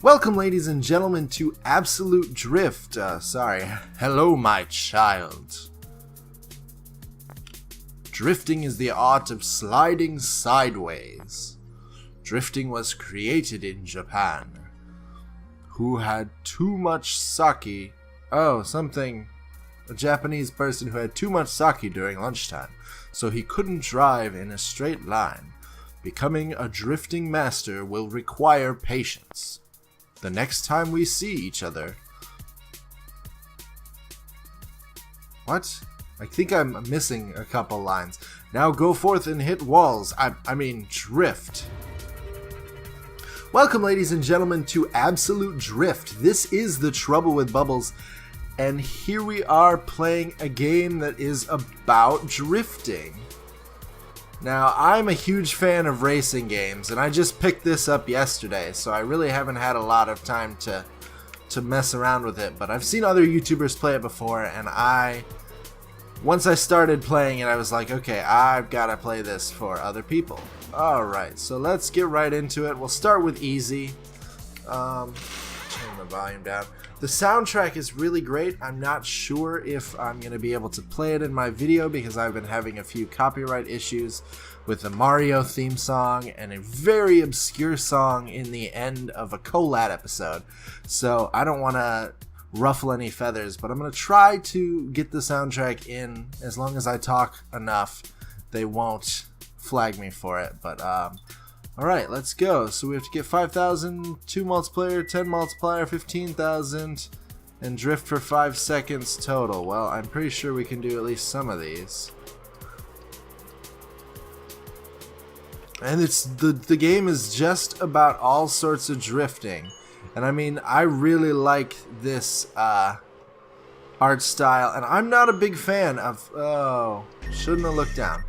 Welcome, ladies and gentlemen, to Absolute Drift. Hello, my child. Drifting is the art of sliding sideways. Drifting was created in Japan. Who had too much sake? A Japanese person who had too much sake during lunchtime, so he couldn't drive in a straight line. Becoming a drifting master will require patience. The next time we see each other... What? I think I'm missing a couple lines. Now go forth and hit walls. I mean, drift. Welcome, ladies and gentlemen, to Absolute Drift. This is The Trouble with Bubbles, and here we are playing a game that is about drifting. Now, I'm a huge fan of racing games, and I just picked this up yesterday, so I really haven't had a lot of time to mess around with it, but I've seen other YouTubers play it before, and once I started playing it, I was like, okay, I've got to play this for other people. Alright, so let's get right into it. We'll start with easy. Turn the volume down. The soundtrack is really great. I'm not sure if I'm going to be able to play it in my video because I've been having a few copyright issues with the Mario theme song and a very obscure song in the end of a Colad episode. So I don't want to ruffle any feathers, but I'm going to try to get the soundtrack in as long as I talk enough. They won't flag me for it, but alright, let's go. So we have to get 5,000, 2 multiplayer, 10 multiplier, 15,000, and drift for 5 seconds total. Well, I'm pretty sure we can do at least some of these. And the game is just about all sorts of drifting. And I mean, I really like this art style, and I'm not a big fan of... Oh, shouldn't have looked down.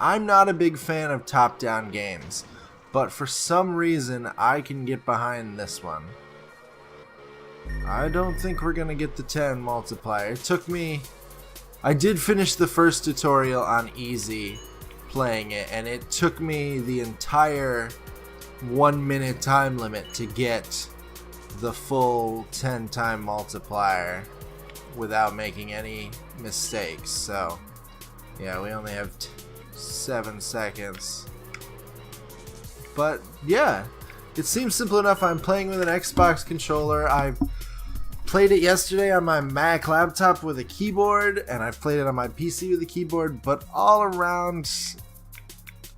I'm not a big fan of top-down games, but for some reason I can get behind this one. I don't think we're gonna get the 10 multiplier. It took me... I did finish the first tutorial on easy playing it, and it took me the entire 1 minute time limit to get the full 10 time multiplier without making any mistakes, so... Yeah, we only have 7 seconds. But, yeah, it seems simple enough. I'm playing with an Xbox controller. I played it yesterday on my Mac laptop with a keyboard, and I've played it on my PC with a keyboard, but all around,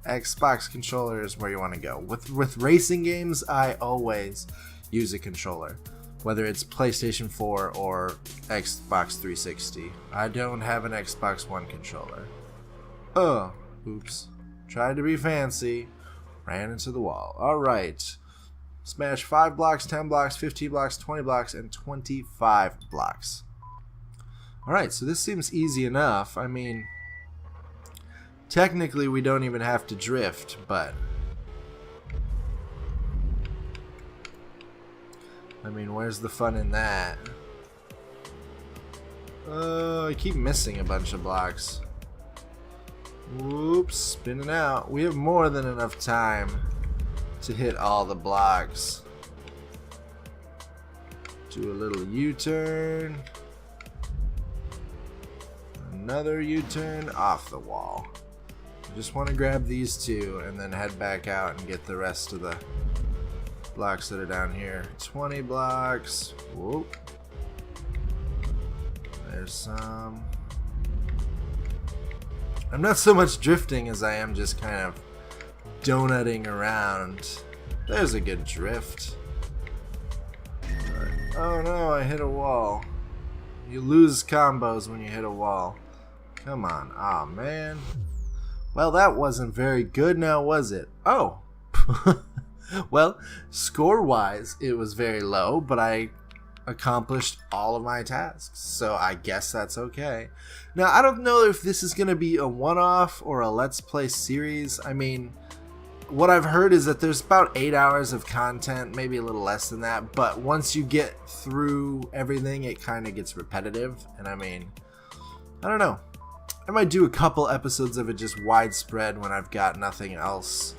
Xbox controller is where you want to go. With racing games, I always use a controller, whether it's PlayStation 4 or Xbox 360. I don't have an Xbox One controller. Oh, oops. Tried to be fancy. Ran into the wall. Alright. Smash 5 blocks, 10 blocks, 15 blocks, 20 blocks, and 25 blocks. Alright, so this seems easy enough. I mean, technically we don't even have to drift, but... I mean, where's the fun in that? I keep missing a bunch of blocks. Whoops, spinning out. We have more than enough time to hit all the blocks. Do a little U-turn. Another U-turn off the wall. I just want to grab these two and then head back out and get the rest of the blocks that are down here. 20 blocks. Whoop. There's some. I'm not so much drifting as I am just kind of donutting around. There's a good drift. Right. Oh no, I hit a wall. You lose combos when you hit a wall. Come on. Aw, man. Well, that wasn't very good now, was it? Oh. Well, score-wise, it was very low, but I accomplished all of my tasks, so I guess that's okay. Now, I don't know if this is going to be a one-off or a Let's Play series. I mean, what I've heard is that there's about 8 hours of content, maybe a little less than that, but once you get through everything, it kind of gets repetitive, and I mean, I don't know. I might do a couple episodes of it just widespread when I've got nothing else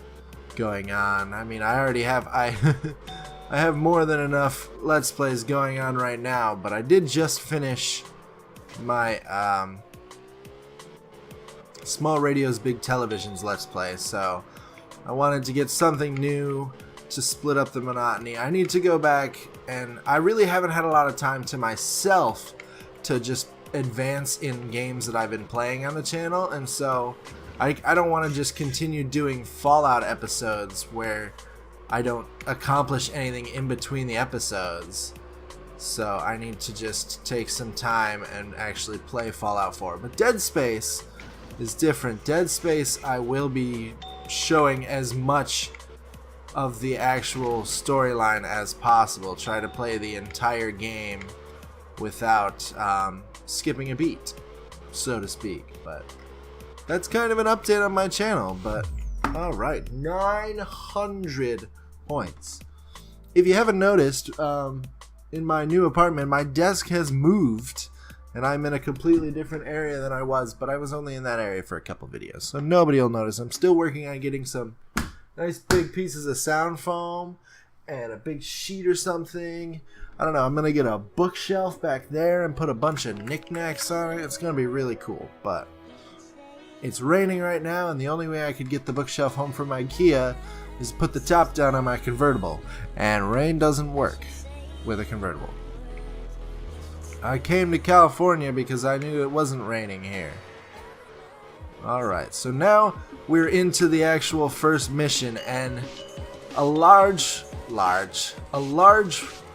going on. I mean, I already have I have more than enough Let's Plays going on right now, but I did just finish my Small Radios Big Televisions Let's Play, so I wanted to get something new to split up the monotony. I need to go back, and I really haven't had a lot of time to myself to just advance in games that I've been playing on the channel, and so I don't want to just continue doing Fallout episodes where I don't accomplish anything in between the episodes. So I need to just take some time and actually play Fallout 4. But Dead Space is different. Dead Space, I will be showing as much of the actual storyline as possible. Try to play the entire game without skipping a beat, so to speak. But that's kind of an update on my channel. But alright, 900 points. If you haven't noticed, in my new apartment, my desk has moved, and I'm in a completely different area than I was, but I was only in that area for a couple videos, so nobody will notice. I'm still working on getting some nice big pieces of sound foam and a big sheet or something. I don't know, I'm gonna get a bookshelf back there and put a bunch of knickknacks on it. It's gonna be really cool, but it's raining right now, and the only way I could get the bookshelf home from IKEA is put the top down on my convertible, and rain doesn't work with a convertible. I came to California because I knew it wasn't raining here. Alright, so now we're into the actual first mission, and a large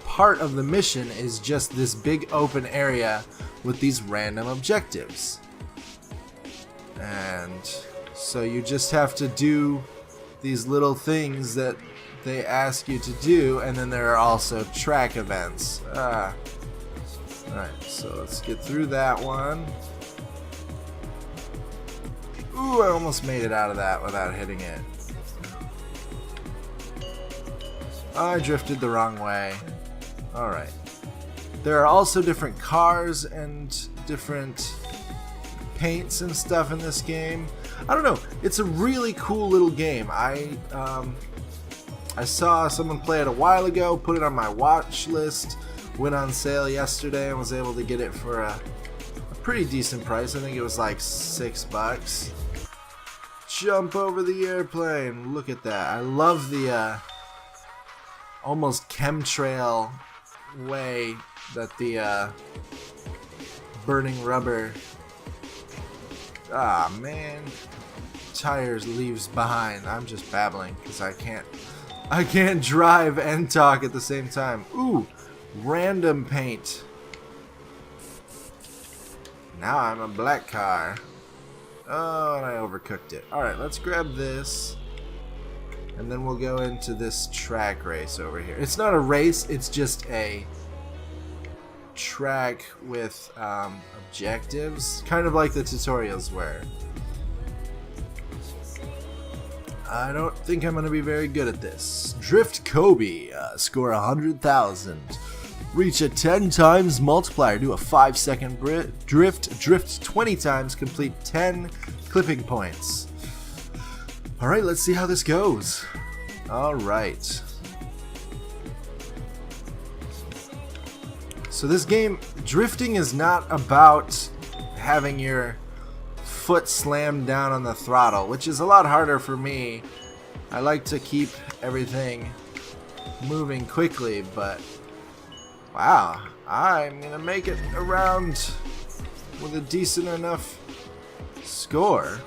part of the mission is just this big open area with these random objectives. And so you just have to do these little things that they ask you to do, and then there are also track events. Alright, so let's get through that one. Ooh, I almost made it out of that without hitting it. I drifted the wrong way. Alright. There are also different cars and different paints and stuff in this game. I don't know, it's a really cool little game. I saw someone play it a while ago, put it on my watch list, went on sale yesterday and was able to get it for a pretty decent price. I think it was like $6. Jump over the airplane, look at that. I love the almost chemtrail way that the burning rubber, man, tires leaves behind. I'm just babbling because I can't drive and talk at the same time. Ooh, random paint. Now I'm a black car. Oh, and I overcooked it. Alright, let's grab this, and then we'll go into this track race over here. It's not a race, it's just a track with objectives, kind of like the tutorials were. I don't think I'm going to be very good at this. Drift Kobe, score 100,000. Reach a 10 times multiplier, do a 5-second drift 20 times, complete 10 clipping points. Alright, let's see how this goes. Alright. So this game, drifting is not about having your foot slammed down on the throttle, which is a lot harder for me. I like to keep everything moving quickly, but wow, I'm gonna make it around with a decent enough score.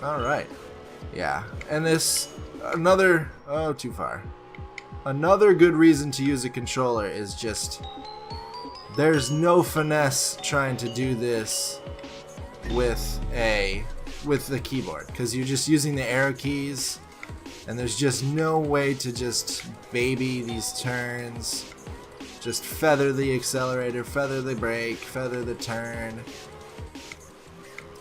Alright, yeah, and this, another, oh, too far. Another good reason to use a controller is just, there's no finesse trying to do this with the keyboard, because you're just using the arrow keys, and there's just no way to just baby these turns. Just feather the accelerator, feather the brake, feather the turn.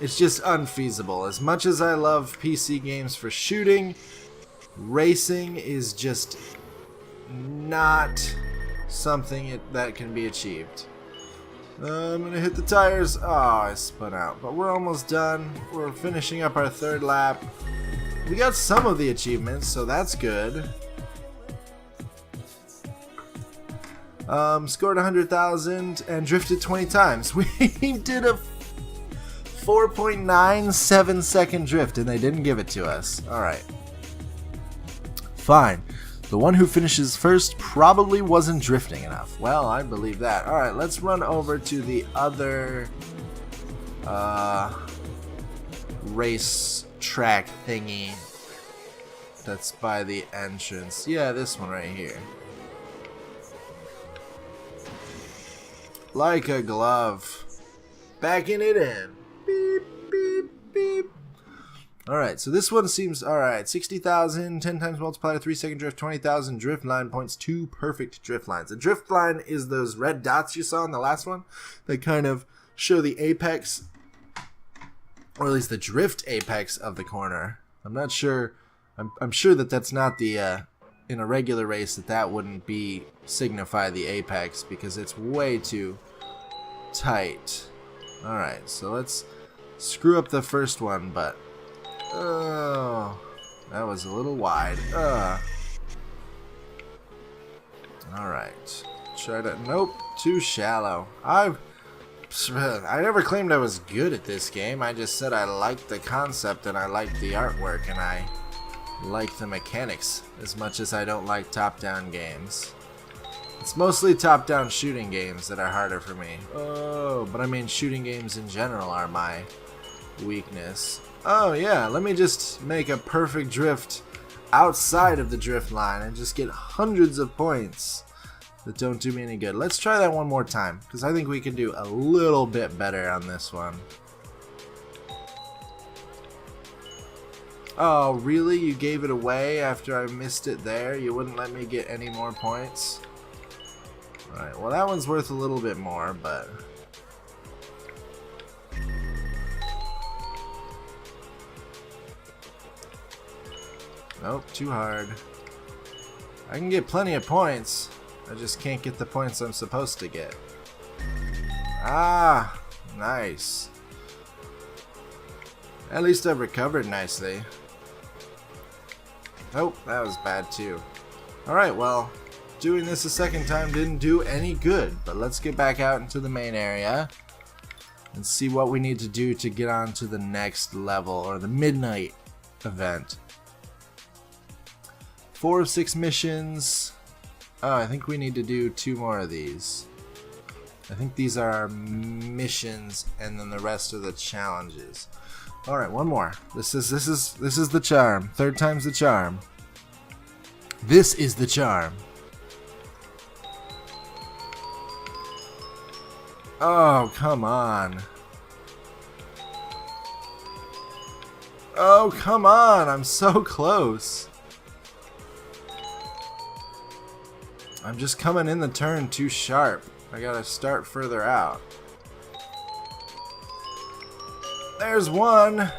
It's just unfeasible. As much as I love PC games for shooting, racing is just not something that can be achieved. I'm gonna hit the tires. Oh, I spun out. But we're almost done. We're finishing up our third lap. We got some of the achievements, so that's good. Scored 100,000 and drifted 20 times. We did a 4.97 second drift and they didn't give it to us. Alright. Fine. The one who finishes first probably wasn't drifting enough. Well, I believe that. Alright, let's run over to the other race track thingy that's by the entrance. Yeah, this one right here. Like a glove. Backing it in. Beep, beep, beep. Alright, so this one seems alright. 60,000, 10 times multiplier, 3 second drift, 20,000 drift line points, 2 perfect drift lines. A drift line is those red dots you saw in the last one. They kind of show the apex, or at least the drift apex of the corner. I'm not sure. I'm sure that that's not the, in a regular race, that wouldn't be signify the apex because it's way too tight. Alright, so let's screw up the first one, but oh, that was a little wide. Alright. Try to... Nope. Too shallow. I never claimed I was good at this game. I just said I liked the concept and I liked the artwork and I like the mechanics as much as I don't like top-down games. It's mostly top-down shooting games that are harder for me. Oh, but I mean shooting games in general are my weakness. Oh yeah, let me just make a perfect drift outside of the drift line and just get hundreds of points that don't do me any good. Let's try that one more time because I think we can do a little bit better on this one. Oh, really? You gave it away after I missed it there? You wouldn't let me get any more points? Alright, well that one's worth a little bit more, but... Nope, too hard. I can get plenty of points. I just can't get the points I'm supposed to get. Ah, nice. At least I've recovered nicely. Nope, that was bad too. Alright, well, doing this a second time didn't do any good, but let's get back out into the main area and see what we need to do to get on to the next level, or the midnight event. 4 of 6 missions. Oh, I think we need to do 2 more of these. I think these are our missions and then the rest are the challenges. Alright, one more. This is the charm. 3rd time's the charm. This is the charm. Oh, come on. Oh, come on. I'm so close. I'm just coming in the turn too sharp. I gotta start further out. There's one.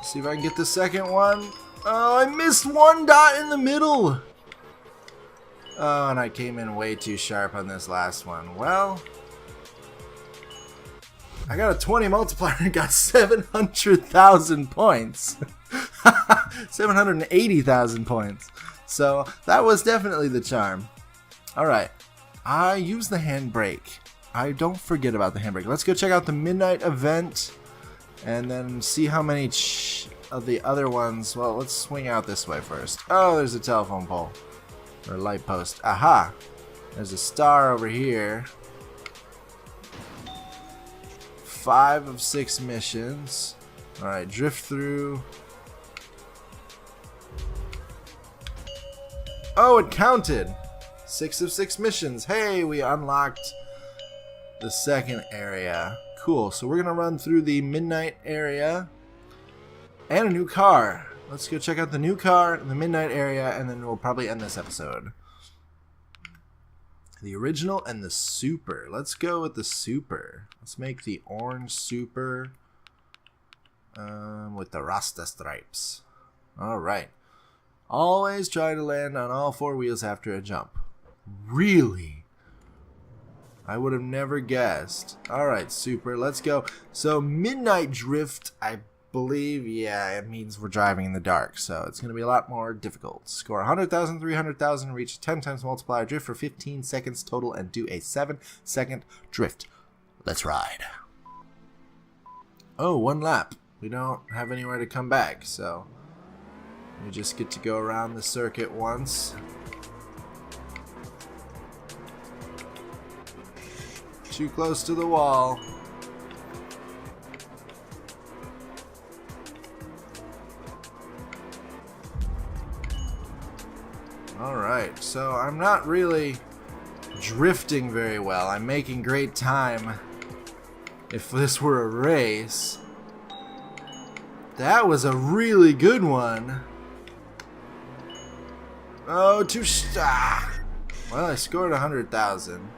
See if I can get the second one. Oh, I missed one dot in the middle. Oh, and I came in way too sharp on this last one. Well, I got a 20 multiplier and got 700,000 points. 780,000 points. So that was definitely the charm. Alright, I use the handbrake. I don't forget about the handbrake. Let's go check out the midnight event and then see how many of the other ones. Well, let's swing out this way first. Oh, there's a telephone pole or light post. Aha! There's a star over here. 5 of 6 missions. Alright, drift through. Oh, it counted! 6 of 6 missions. Hey, we unlocked the second area. Cool, so we're gonna run through the midnight area and a new car. Let's go check out the new car, the midnight area, and then we'll probably end this episode. The original and the super. Let's go with the super. Let's make the orange super with the Rasta stripes. Alright. Always try to land on all 4 wheels after a jump. Really? I would have never guessed. Alright, super. Let's go. So, Midnight Drift, I believe, yeah, it means we're driving in the dark, so it's going to be a lot more difficult. Score 100,000, 300,000, reach a 10 times multiplier, drift for 15 seconds total, and do a 7-second drift. Let's ride. Oh, 1 lap. We don't have anywhere to come back, so we just get to go around the circuit once. Too close to the wall. Alright, so I'm not really drifting very well. I'm making great time. If this were a race. That was a really good one. Oh, well, I scored 100,000.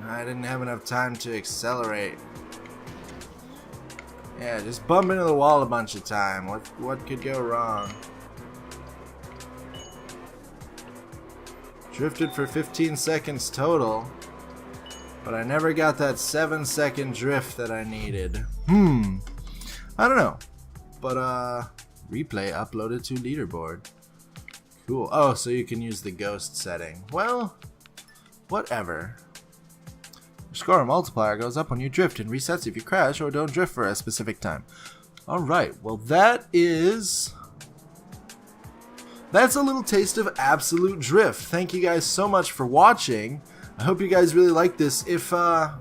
I didn't have enough time to accelerate. Yeah, just bump into the wall a bunch of time. What could go wrong? Drifted for 15 seconds total, but I never got that 7-second drift that I needed. I don't know. But replay uploaded to leaderboard. Cool. Oh, so you can use the ghost setting. Well, whatever. Your score multiplier goes up when you drift and resets if you crash or don't drift for a specific time. Alright, well that's a little taste of Absolute Drift. Thank you guys so much for watching. I hope you guys really like this. If I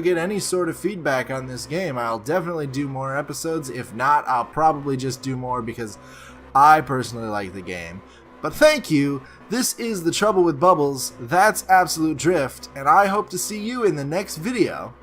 get any sort of feedback on this game, I'll definitely do more episodes. If not, I'll probably just do more because I personally like the game. But thank you. This is The Trouble with Bubbles. That's Absolute Drift, and I hope to see you in the next video.